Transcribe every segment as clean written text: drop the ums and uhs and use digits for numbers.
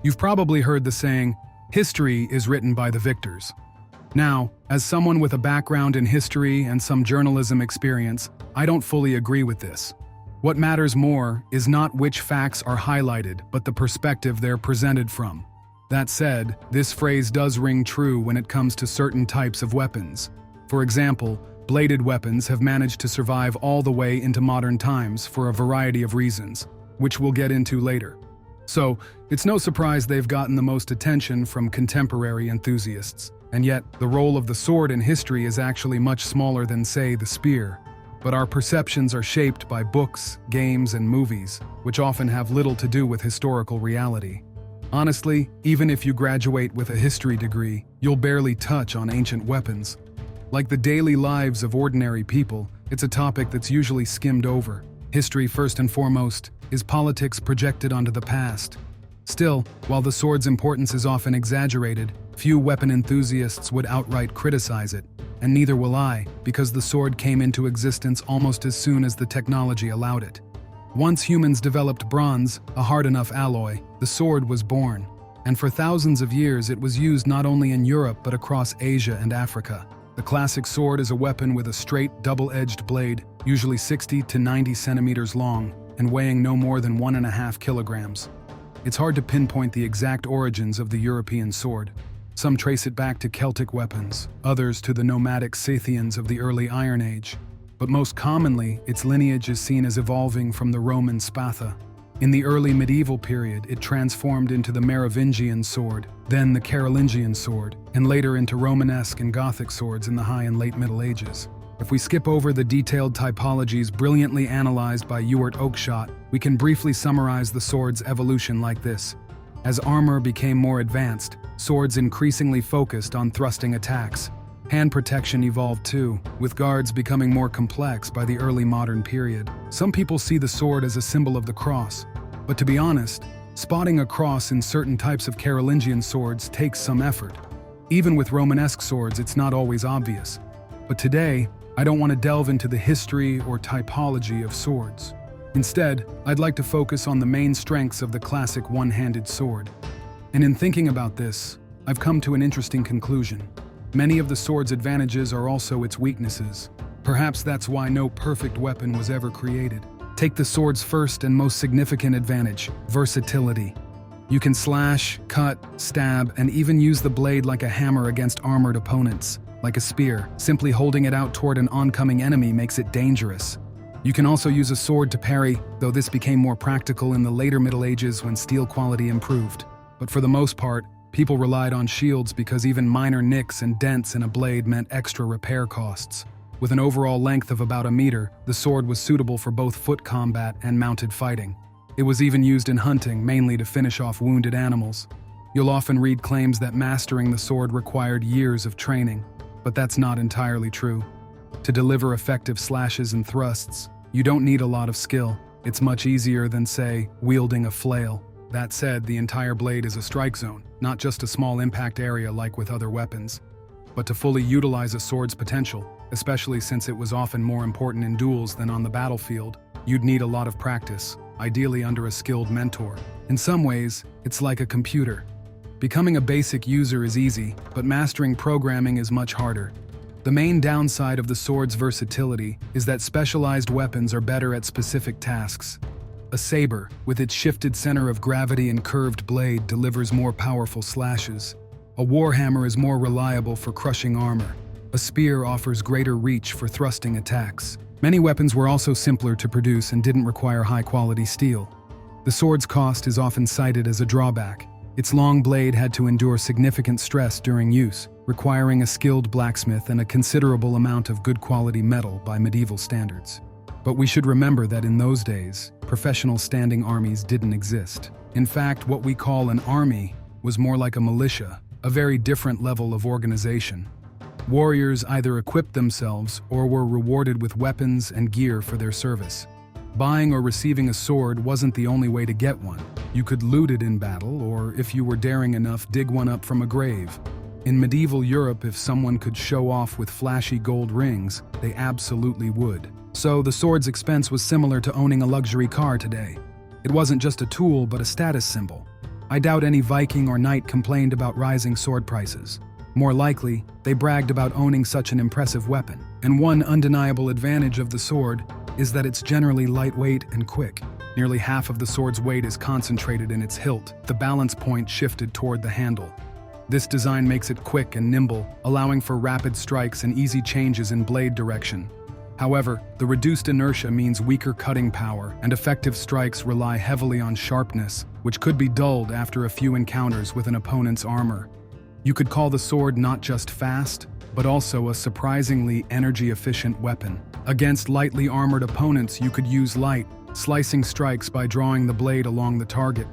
You've probably heard the saying, history is written by the victors. Now, as someone with a background in history and some journalism experience, I don't fully agree with this. What matters more is not which facts are highlighted, but the perspective they're presented from. That said, this phrase does ring true when it comes to certain types of weapons. For example, bladed weapons have managed to survive all the way into modern times for a variety of reasons, which we'll get into later. So, it's no surprise they've gotten the most attention from contemporary enthusiasts. And yet, the role of the sword in history is actually much smaller than, say, the spear. But our perceptions are shaped by books, games, and movies, which often have little to do with historical reality. Honestly, even if you graduate with a history degree, you'll barely touch on ancient weapons. Like the daily lives of ordinary people, it's a topic that's usually skimmed over. History, first and foremost, is politics projected onto the past. Still, while the sword's importance is often exaggerated, few weapon enthusiasts would outright criticize it, and neither will I, because the sword came into existence almost as soon as the technology allowed it. Once humans developed bronze, a hard enough alloy, the sword was born, and for thousands of years it was used not only in Europe but across Asia and Africa. The classic sword is a weapon with a straight, double-edged blade, usually 60 to 90 centimeters long, and weighing no more than 1.5 kilograms. It's hard to pinpoint the exact origins of the European sword. Some trace it back to Celtic weapons, others to the nomadic Scythians of the early Iron Age. But most commonly, its lineage is seen as evolving from the Roman spatha. In the early medieval period, it transformed into the Merovingian sword, then the Carolingian sword, and later into Romanesque and Gothic swords in the High and Late Middle Ages. If we skip over the detailed typologies brilliantly analyzed by Ewart Oakeshott, we can briefly summarize the sword's evolution like this. As armor became more advanced, swords increasingly focused on thrusting attacks. Hand protection evolved too, with guards becoming more complex by the early modern period. Some people see the sword as a symbol of the cross, but to be honest, spotting a cross in certain types of Carolingian swords takes some effort. Even with Romanesque swords, it's not always obvious. But today, I don't want to delve into the history or typology of swords. Instead, I'd like to focus on the main strengths of the classic one-handed sword. And in thinking about this, I've come to an interesting conclusion. Many of the sword's advantages are also its weaknesses. Perhaps that's why no perfect weapon was ever created. Take the sword's first and most significant advantage, versatility. You can slash, cut, stab, and even use the blade like a hammer against armored opponents. Like a spear, simply holding it out toward an oncoming enemy makes it dangerous. You can also use a sword to parry, though this became more practical in the later Middle Ages when steel quality improved. But for the most part, people relied on shields because even minor nicks and dents in a blade meant extra repair costs. With an overall length of about a meter, the sword was suitable for both foot combat and mounted fighting. It was even used in hunting, mainly to finish off wounded animals. You'll often read claims that mastering the sword required years of training, but that's not entirely true. To deliver effective slashes and thrusts, you don't need a lot of skill. It's much easier than, say, wielding a flail. That said, the entire blade is a strike zone, not just a small impact area like with other weapons. But to fully utilize a sword's potential, especially since it was often more important in duels than on the battlefield, you'd need a lot of practice, ideally under a skilled mentor. In some ways, it's like a computer. Becoming a basic user is easy, but mastering programming is much harder. The main downside of the sword's versatility is that specialized weapons are better at specific tasks. A saber, with its shifted center of gravity and curved blade, delivers more powerful slashes. A warhammer is more reliable for crushing armor. A spear offers greater reach for thrusting attacks. Many weapons were also simpler to produce and didn't require high-quality steel. The sword's cost is often cited as a drawback. Its long blade had to endure significant stress during use, requiring a skilled blacksmith and a considerable amount of good-quality metal by medieval standards. But we should remember that in those days, professional standing armies didn't exist. In fact, what we call an army was more like a militia, a very different level of organization. Warriors either equipped themselves or were rewarded with weapons and gear for their service. Buying or receiving a sword wasn't the only way to get one. You could loot it in battle, or if you were daring enough, dig one up from a grave. In medieval Europe, if someone could show off with flashy gold rings, they absolutely would. So the sword's expense was similar to owning a luxury car today. It wasn't just a tool, but a status symbol. I doubt any Viking or knight complained about rising sword prices. More likely, they bragged about owning such an impressive weapon. And one undeniable advantage of the sword is that it's generally lightweight and quick. Nearly half of the sword's weight is concentrated in its hilt, the balance point shifted toward the handle. This design makes it quick and nimble, allowing for rapid strikes and easy changes in blade direction. However, the reduced inertia means weaker cutting power, and effective strikes rely heavily on sharpness, which could be dulled after a few encounters with an opponent's armor. You could call the sword not just fast, but also a surprisingly energy-efficient weapon. Against lightly armored opponents, you could use light, slicing strikes by drawing the blade along the target.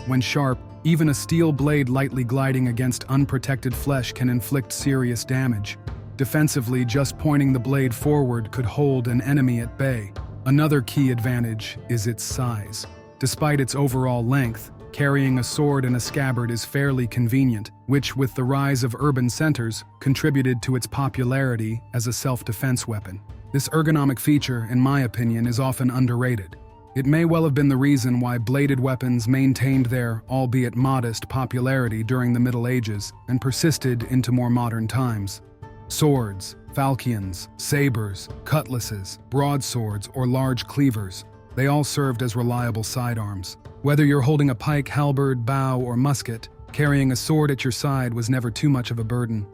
When sharp, even a steel blade lightly gliding against unprotected flesh can inflict serious damage. Defensively, just pointing the blade forward could hold an enemy at bay. Another key advantage is its size. Despite its overall length, carrying a sword in a scabbard is fairly convenient, which, with the rise of urban centers, contributed to its popularity as a self-defense weapon. This ergonomic feature, in my opinion, is often underrated. It may well have been the reason why bladed weapons maintained their, albeit modest, popularity during the Middle Ages and persisted into more modern times. Swords, falchions, sabers, cutlasses, broadswords, or large cleavers, they all served as reliable sidearms. Whether you're holding a pike, halberd, bow, or musket, carrying a sword at your side was never too much of a burden.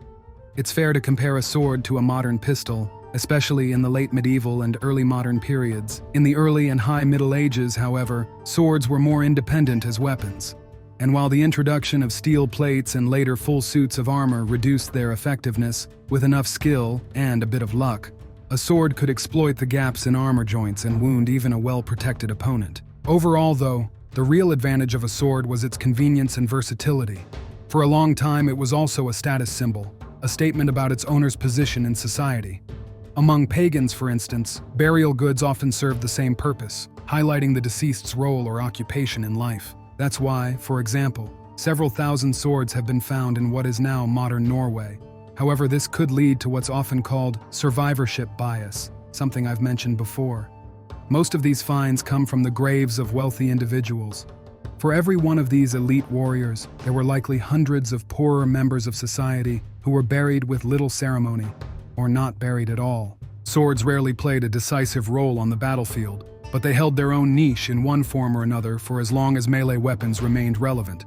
It's fair to compare a sword to a modern pistol, especially in the late medieval and early modern periods. In the early and high Middle Ages, however, swords were more independent as weapons. And while the introduction of steel plates and later full suits of armor reduced their effectiveness, with enough skill and a bit of luck, a sword could exploit the gaps in armor joints and wound even a well-protected opponent. Overall, though, the real advantage of a sword was its convenience and versatility. For a long time, it was also a status symbol, a statement about its owner's position in society. Among pagans, for instance, burial goods often served the same purpose, highlighting the deceased's role or occupation in life. That's why, for example, several thousand swords have been found in what is now modern Norway. However, this could lead to what's often called survivorship bias, something I've mentioned before. Most of these finds come from the graves of wealthy individuals. For every one of these elite warriors, there were likely hundreds of poorer members of society who were buried with little ceremony, or not buried at all. Swords rarely played a decisive role on the battlefield, but they held their own niche in one form or another for as long as melee weapons remained relevant.